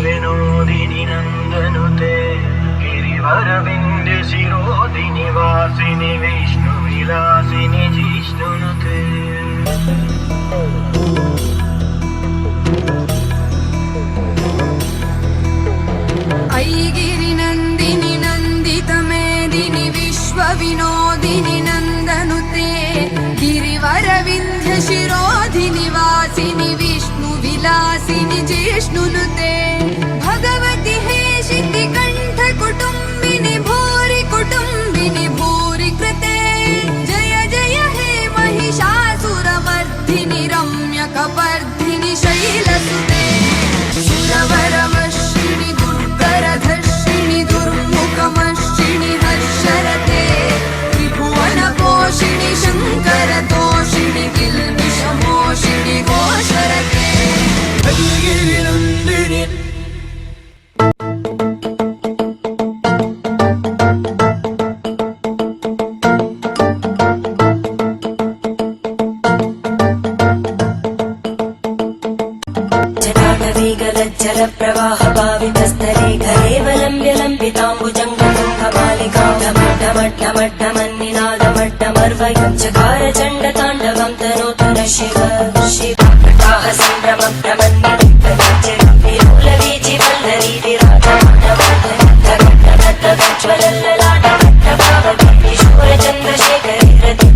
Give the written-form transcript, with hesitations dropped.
विनोदिनि नन्दनुते गिरिवरविन्द्य शिरोदिनि वासिनि विष्णुविलासिनि जिष्णुनुते ऐगिरिनन्दिनि नन्दितमेदिनि विश्वविनोदिनि नन्दनुते गिरिवरविन्ध्य शिरोधिनि वासिनि विष्णुविलासिनि जिष्णुनुते भगवति हेशिति कण्ठ कुटुम्बिनि भूरि कुटुम्बिनि भूरि कृते जय जय हे महिषासुरमर्दिनि रम्यकपर्दिनि शैलसुते सुरवरमर्षिणि दुर्गरधर्षिणि दुर्मुखमर्षिणि हर्षरते त्रिभुवनपोषिणि शङ्करतोषिणि किल्बिषमोषिणि घोषरते जलप्रवाहभावितस्तरे घरेवलम्ब्यलम्बिताम्बुजङ्गमन्निनादमट्टमर्वयं चकार चण्डताण्डवं तनोतु न शिव शिवाः सम्भ्रमं प्रमन्निलोलवीचि वल्लरी विराजमानवज्ज्वलल्ललाटमट्टभावगी किशोरचन्द्रशेखरे रति